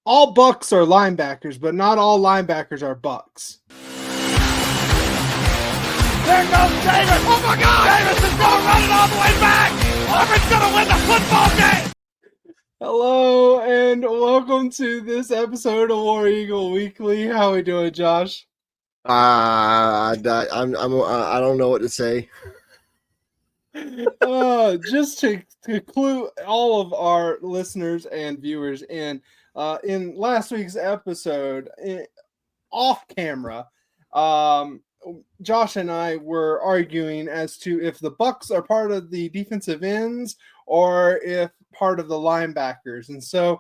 all Bucks are linebackers, but not all linebackers are Bucks. There goes Davis. Oh my God! Davis is going to run it all the way back. Auburn's going to win the football game. Hello and welcome to this episode of War Eagle Weekly. How we doing, Josh? I don't know what to say. Just to clue all of our listeners and viewers in last week's episode, off camera, Josh and I were arguing as to if the Bucks are part of the defensive ends or if part of the linebackers. And so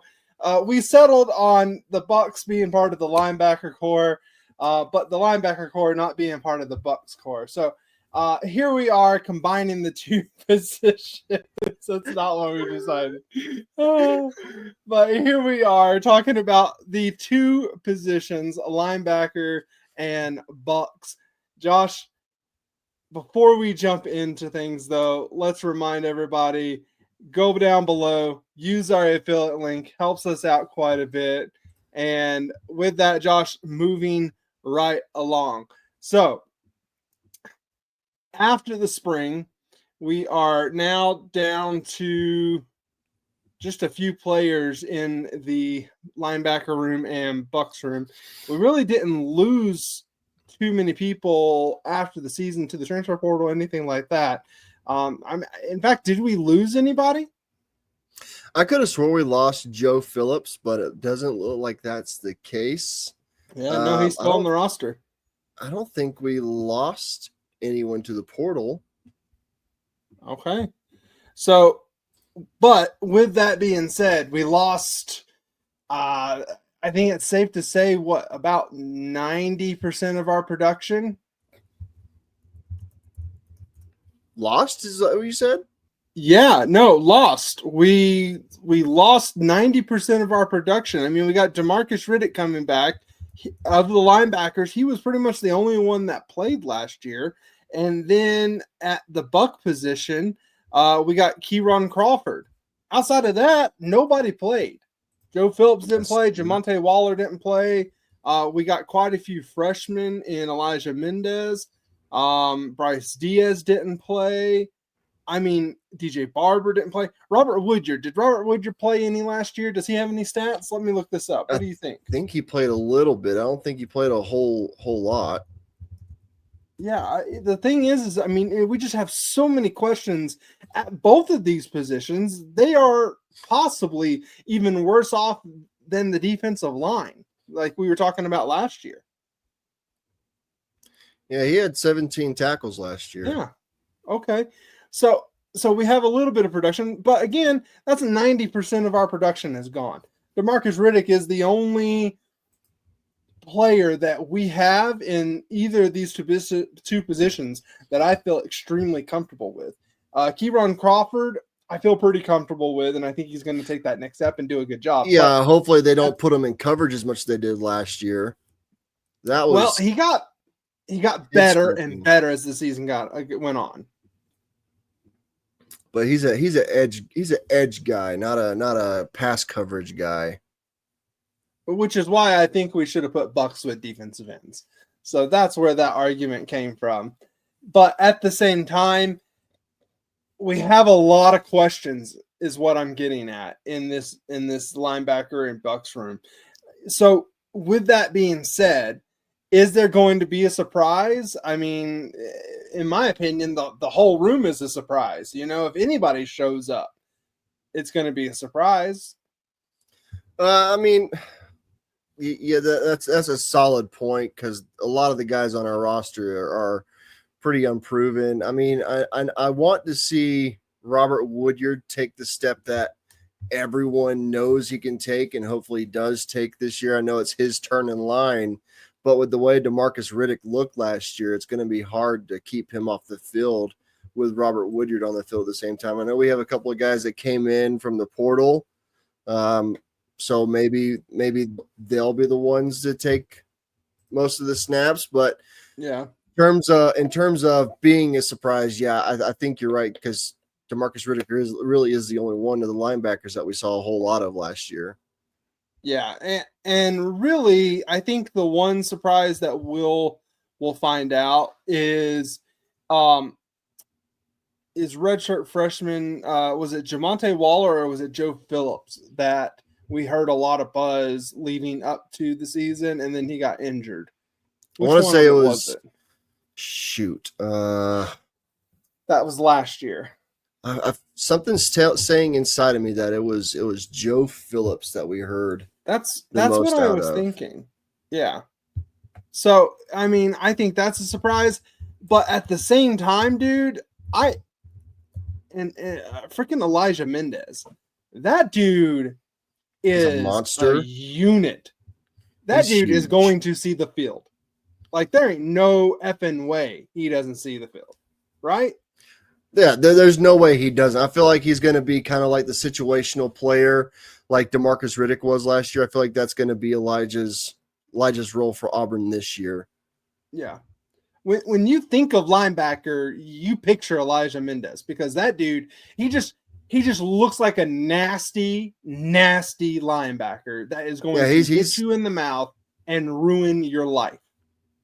we settled on the Bucks being part of the linebacker core, but the linebacker core not being part of the Bucks core. So here we are combining the two positions. That's not what we decided. But here we are talking about the two positions, linebacker and Bucks. Josh, before we jump into things, though, let's remind everybody, go down below, use our affiliate link, helps us out quite a bit. And with that, Josh, moving right along. So, after the spring, we are now down to just a few players in the linebacker room and Bucks room. We really didn't lose too many people after the season to the transfer portal, anything like that. In fact, did we lose anybody? I could have sworn we lost Joe Phillips, but it doesn't look like that's the case. Yeah, no, he's still on the roster. I don't think we lost anyone to the portal. Okay. So, but with that being said, we lost, I think it's safe to say, about 90% of our production? Lost? Is that what you said? Yeah, no, lost. We lost 90% of our production. I mean, we got DeMarcus Riddick coming back. Of the linebackers, he was pretty much the only one that played last year. And then at the Buck position, we got Kieron Crawford. Outside of that, nobody played. Joe Phillips didn't play. Jamonte Waller didn't play. We got quite a few freshmen in Elijah Mendez. Bryce Diaz didn't play. I mean, DJ Barber didn't play. Robert Woodyard. Did Robert Woodyard play any last year? Does he have any stats? Let me look this up. What do you think? I think he played a little bit. I don't think he played a whole lot. Yeah, the thing is, I mean, we just have so many questions at both of these positions. They are possibly even worse off than the defensive line, like we were talking about last year. Yeah, he had 17 tackles last year. Yeah. Okay. So we have a little bit of production, but again, that's 90% of our production is gone. DeMarcus Riddick is the only player that we have in either of these two positions that I feel extremely comfortable with. Kieron Crawford, I feel pretty comfortable with, and I think he's going to take that next step and do a good job. Yeah, hopefully they don't put him in coverage as much as they did last year. That was well, he got better and better as the season went on. But he's an edge guy, not a pass coverage guy. Which is why I think we should have put Bucks with defensive ends. So that's where that argument came from. But at the same time, we have a lot of questions, is what I'm getting at in this linebacker and Bucks room. So with that being said, is there going to be a surprise? I mean, in my opinion, the whole room is a surprise. You know, if anybody shows up, it's going to be a surprise. I mean, yeah, that's a solid point because a lot of the guys on our roster are pretty unproven. I mean, I want to see Robert Woodyard take the step that everyone knows he can take and hopefully does take this year. I know it's his turn in line, but with the way DeMarcus Riddick looked last year, it's going to be hard to keep him off the field with Robert Woodyard on the field at the same time. I know we have a couple of guys that came in from the portal. So maybe they'll be the ones to take most of the snaps, but yeah, in terms of being a surprise, yeah, I think you're right because DeMarcus Riddick really is the only one of the linebackers that we saw a whole lot of last year. Yeah, and really, I think the one surprise that we'll find out is redshirt freshman. Was it Jamonte Waller or was it Joe Phillips that we heard a lot of buzz leading up to the season, and then he got injured? I Which want to one say it was was it? shoot. That was last year. Something's saying inside of me that it was Joe Phillips that we heard That's the what most I out was of. thinking. Yeah. So I mean, I think that's a surprise, but at the same time, dude, freaking Elijah Mendez, that dude He's a is a monster. unit. That He's dude is huge. going to see the field. Like there ain't no effing way he doesn't see the field, right? Yeah, there's no way he doesn't. I feel like he's going to be kind of like the situational player, like DeMarcus Riddick was last year. I feel like that's going to be Elijah's role for Auburn this year. Yeah. When you think of linebacker, you picture Elijah Mendez because that dude, he just looks like a nasty linebacker that is going to hit you in the mouth and ruin your life.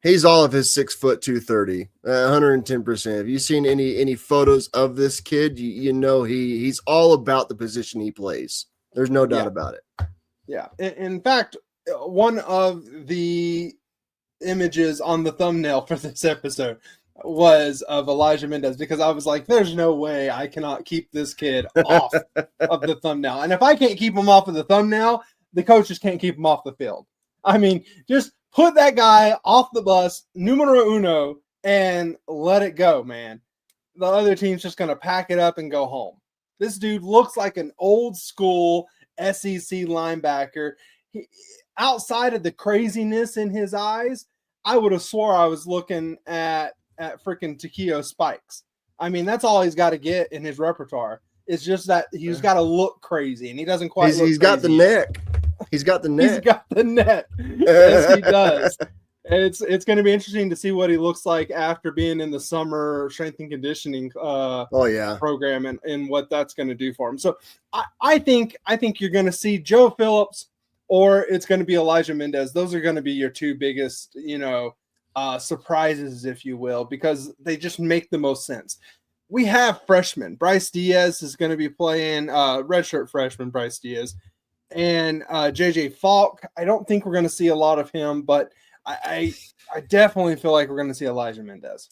He's all of his 6 foot 230, 110%. Have you seen any photos of this kid? You know he's all about the position he plays. There's no doubt about it. Yeah. In fact, one of the images on the thumbnail for this episode was of Elijah Mendez because I was like, there's no way I cannot keep this kid off of the thumbnail. And if I can't keep him off of the thumbnail, the coaches can't keep him off the field. I mean, just put that guy off the bus, numero uno, and let it go, man. The other team's just going to pack it up and go home. This dude looks like an old school SEC linebacker. Outside of the craziness in his eyes, I would have swore I was looking at freaking Takeo Spikes. I mean, that's all he's got to get in his repertoire. It's just that he's got to look crazy, and he doesn't quite look crazy. He's got the neck. He's got the neck. He's got the neck. Yes, he does. It's going to be interesting to see what he looks like after being in the summer strength and conditioning program and what that's going to do for him. So I think you're going to see Joe Phillips or it's going to be Elijah Mendez. Those are going to be your two biggest, surprises, if you will, because they just make the most sense. We have freshmen. Bryce Diaz is going to be playing redshirt freshman Bryce Diaz. And JJ Falk, I don't think we're going to see a lot of him, but I definitely feel like we're going to see Elijah Mendez.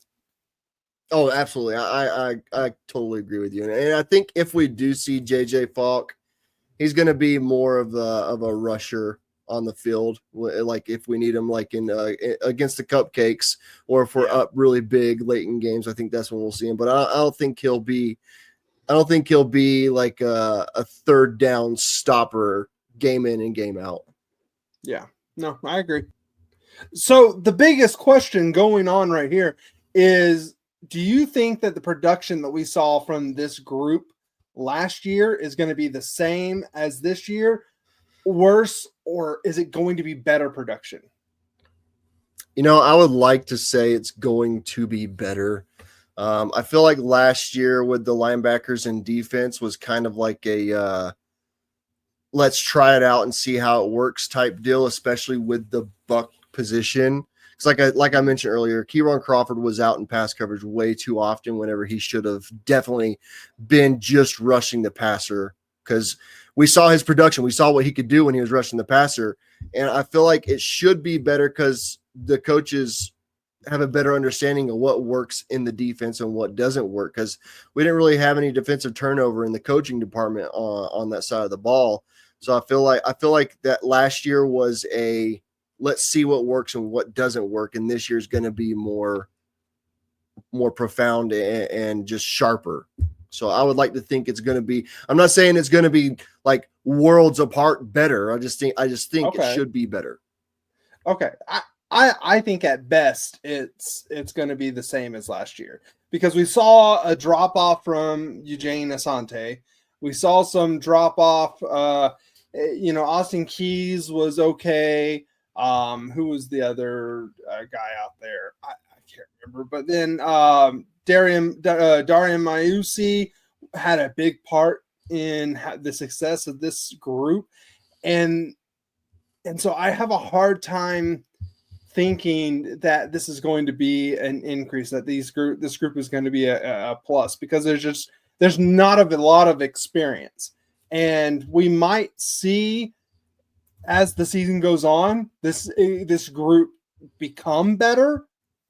Oh, absolutely. I totally agree with you. And I think if we do see JJ Falk, he's going to be more of a rusher on the field. Like if we need him, like in against the Cupcakes, or if we're up really big late in games, I think that's when we'll see him. But I don't think he'll be like a third down stopper game in and game out. Yeah, no, I agree. So the biggest question going on right here is, do you think that the production that we saw from this group last year is going to be the same as this year, worse, or is it going to be better production? I would like to say it's going to be better. I feel like last year with the linebackers and defense was kind of like a let's try it out and see how it works type deal, especially with the Buck position. Because like I mentioned earlier, Kieron Crawford was out in pass coverage way too often whenever he should have definitely been just rushing the passer, because we saw his production. We saw what he could do when he was rushing the passer. And I feel like it should be better because the coaches have a better understanding of what works in the defense and what doesn't work, because we didn't really have any defensive turnover in the coaching department on that side of the ball. So I feel like that last year was a let's see what works and what doesn't work, and this year's going to be more profound and just sharper. So I would like to think it's going to be. I'm not saying it's going to be like worlds apart better. I just think it should be better. Okay, I think at best it's going to be the same as last year, because we saw a drop off from Eugene Asante. We saw some drop off. Austin Keys was okay. Who was the other guy out there? I can't remember. But then Darian Mayusi had a big part in the success of this group. And And so I have a hard time thinking that this is going to be an increase, that this group is going to be a plus, because there's not a lot of experience. And we might see as the season goes on, this group become better,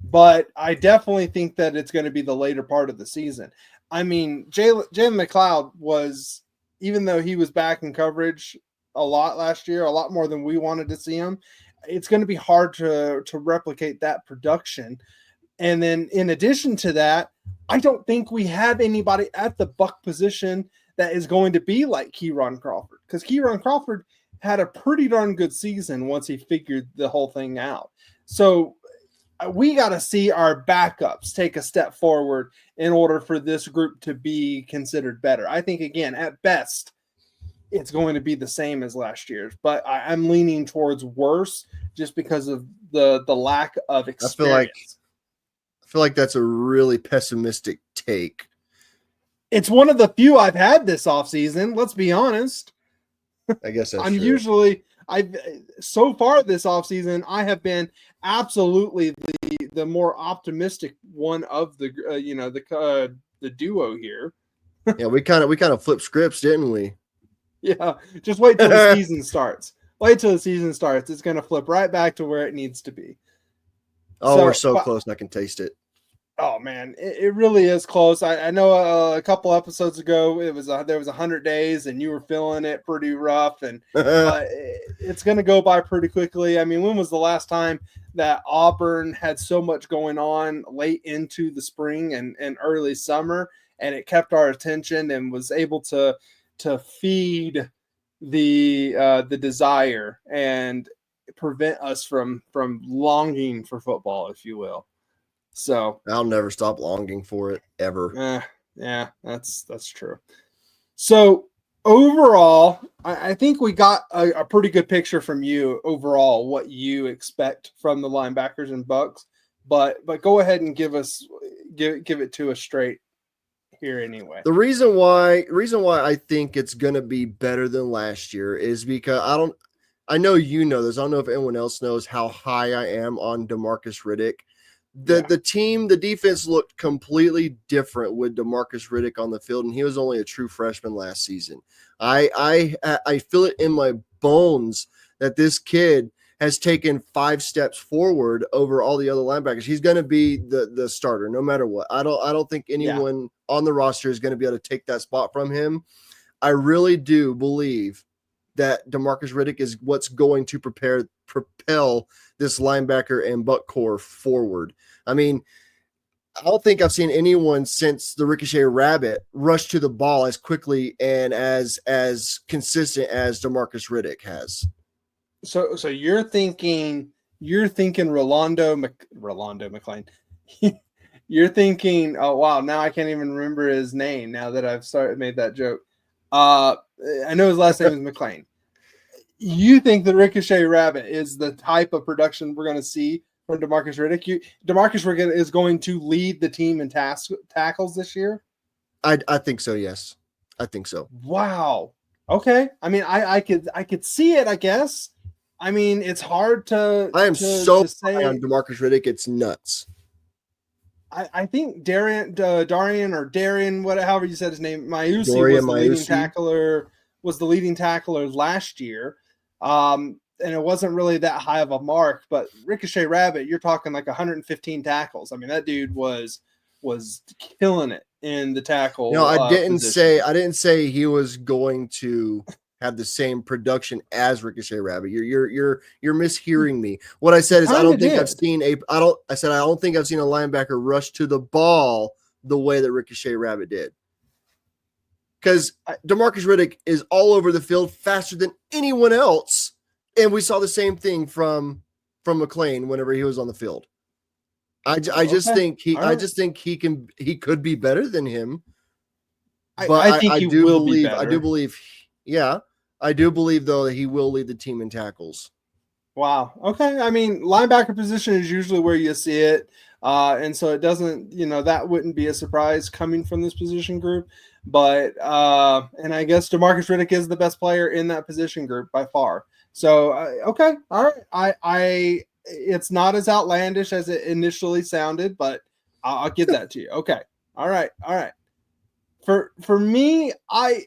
but I definitely think that it's going to be the later part of the season. I mean, Jalen McLeod was, even though he was back in coverage a lot last year, a lot more than we wanted to see him, it's going to be hard to replicate that production. And then in addition to that, I don't think we have anybody at the Buck position that is going to be like Kieron Crawford, because Kieron Crawford had a pretty darn good season once he figured the whole thing out. So we got to see our backups take a step forward in order for this group to be considered better. I think, again, at best, it's going to be the same as last year's, but I'm leaning towards worse just because of the lack of experience. I feel like that's a really pessimistic take. It's one of the few I've had this offseason. Let's be honest. I guess that's I'm true. usually so far this offseason, I have been absolutely the more optimistic one of the the duo here. Yeah, we kind of flipped scripts, didn't we? Yeah, just wait till the season starts. Wait till the season starts. It's going to flip right back to where it needs to be. Oh, we're so close. I can taste it. Oh man, it really is close. I know a couple episodes ago there was 100 days and you were feeling it pretty rough, and but it's going to go by pretty quickly. I mean, when was the last time that Auburn had so much going on late into the spring and early summer, and it kept our attention and was able to feed the desire and prevent us from longing for football, if you will. So I'll never stop longing for it ever. Yeah, that's true. So overall, I think we got a pretty good picture from you overall what you expect from the Linebackers and Bucks. But go ahead and give it to us straight here anyway. The reason why I think it's gonna be better than last year is because I know you know this. I don't know if anyone else knows how high I am on DeMarcus Riddick. The defense looked completely different with DeMarcus Riddick on the field, and he was only a true freshman last season. I feel it in my bones that this kid has taken 5 steps forward over all the other linebackers. He's going to be the starter no matter what. I don't think anyone on the roster is going to be able to take that spot from him. I really do believe that DeMarcus Riddick is what's going to propel this linebacker and Buck core forward. I mean, I don't think I've seen anyone since the Ricochet Rabbit rush to the ball as quickly and as consistent as DeMarcus Riddick has. So you're thinking Rolando McClain. You're thinking, oh wow, now I can't even remember his name now that I've made that joke. I know his last name is McClain. You think the Ricochet Rabbit is the type of production we're going to see from DeMarcus Riddick? DeMarcus Riddick is going to lead the team in tackles this year? I think so, yes. I think so. Wow. Okay. I mean, I could see it, I guess. I mean, it's hard to I am to so say. high on DeMarcus Riddick, it's nuts. I think Darian, however you said his name, Mayusi was the leading tackler last year. And it wasn't really that high of a mark, but Ricochet Rabbit, you're talking like 115 tackles. I mean, that dude was killing it in the tackle. No, I didn't position. say he was going to have the same production as Ricochet Rabbit. You're mishearing me. What I said is I don't think I've seen a linebacker rush to the ball the way that Ricochet Rabbit did. Because DeMarcus Riddick is all over the field faster than anyone else, and we saw the same thing from McClain whenever he was on the field. I just think he could be better than him. But I think he will be better. I do believe though that he will lead the team in tackles. Wow. Okay. I mean, linebacker position is usually where you see it. And so it doesn't, that wouldn't be a surprise coming from this position group. But, and I guess DeMarcus Riddick is the best player in that position group by far. So okay, all right. I it's not as outlandish as it initially sounded, but I'll give that to you. Okay, all right. For me, I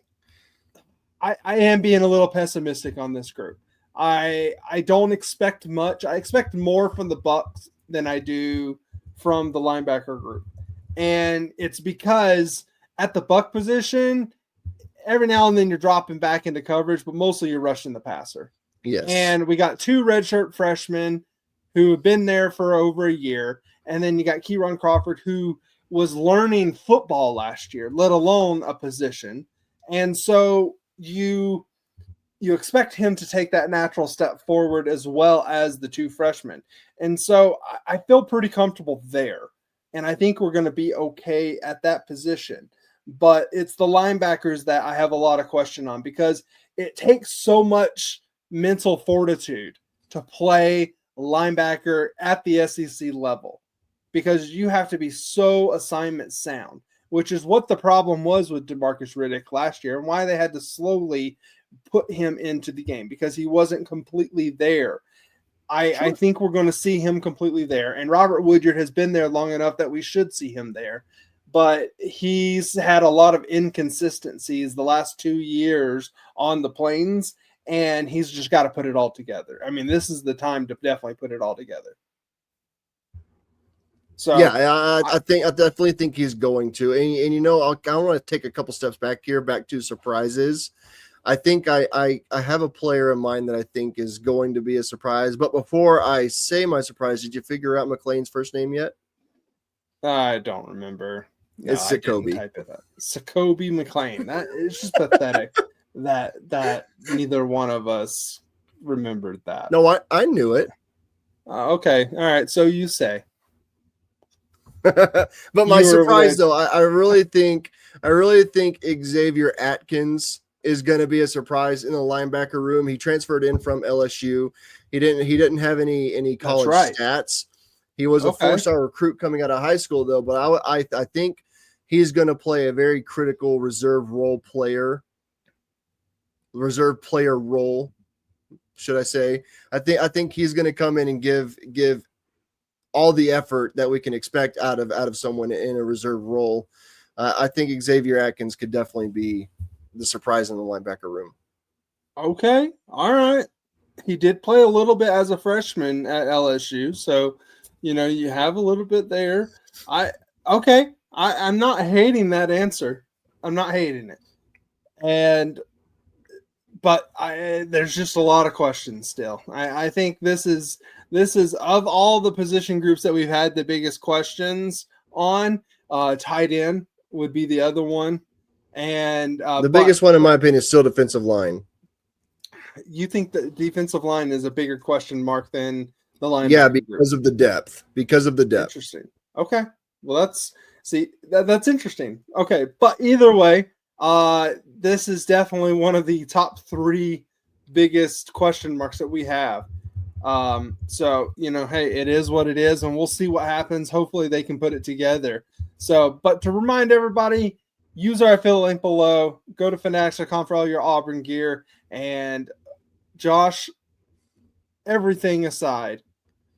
am being a little pessimistic on this group. I don't expect much. I expect more from the Bucks than I do from the linebacker group. And it's because at the Buck position, every now and then you're dropping back into coverage, but mostly you're rushing the passer. Yes. And we got 2 redshirt freshmen who have been there for over a year. And then you got Kieron Crawford, who was learning football last year, let alone a position. And so you expect him to take that natural step forward as well as the 2 freshmen. And so I feel pretty comfortable there. And I think we're going to be okay at that position. But it's the linebackers that I have a lot of question on, because it takes so much mental fortitude to play linebacker at the SEC level, because you have to be so assignment sound, which is what the problem was with DeMarcus Riddick last year and why they had to slowly put him into the game, because he wasn't completely there. I think we're going to see him completely there. And Robert Woodyard has been there long enough that we should see him there. But he's had a lot of inconsistencies the last 2 years on the Plains, and he's just got to put it all together. I mean, this is the time to definitely put it all together. So yeah, I definitely think he's going to. And you know, I want to take a couple steps back to surprises. I think I have a player in mind that I think is going to be a surprise. But before I say my surprise, did you figure out McLean's first name yet? I don't remember. No, it's Jacoby. Jacoby McLean. That is just pathetic that neither one of us remembered that. No, I knew it. Okay. All right. So you say. But my surprise, though, I really think Xavier Atkins is going to be a surprise in the linebacker room. He transferred in from LSU. He didn't have any college stats. He was a 4-star recruit coming out of high school, though. But I think he's going to play a very critical reserve player role, should I say? I think he's going to come in and give all the effort that we can expect out of someone in a reserve role. I think Xavier Atkins could definitely be the surprise in the linebacker room. Okay. All right. He did play a little bit as a freshman at LSU. So, you have a little bit there. I'm not hating that answer. I'm not hating it. But there's just a lot of questions still. I think this is of all the position groups that we've had the biggest questions on. Tight end would be the other one. And the biggest one, in my opinion, is still defensive line. You think the defensive line is a bigger question mark than the line? Yeah, because of the depth. Interesting. Okay. Well, that's interesting. Okay, but either way, this is definitely one of the top 3 biggest question marks that we have. So, hey, it is what it is, and we'll see what happens. Hopefully they can put it together. So, but to remind everybody, use our affiliate link below. Go to fanatics.com for all your Auburn gear. And Josh, everything aside,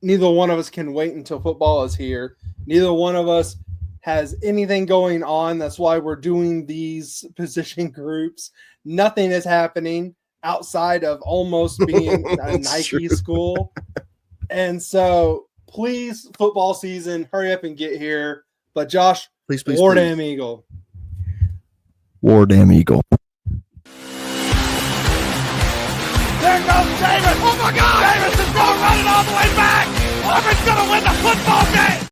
neither one of us can wait until football is here. Neither one of us has anything going on. That's why we're doing these position groups. Nothing is happening outside of almost being a Nike school. And so please, football season, hurry up and get here. But Josh, please, War Damn Eagle. War Damn Eagle. There goes Davis.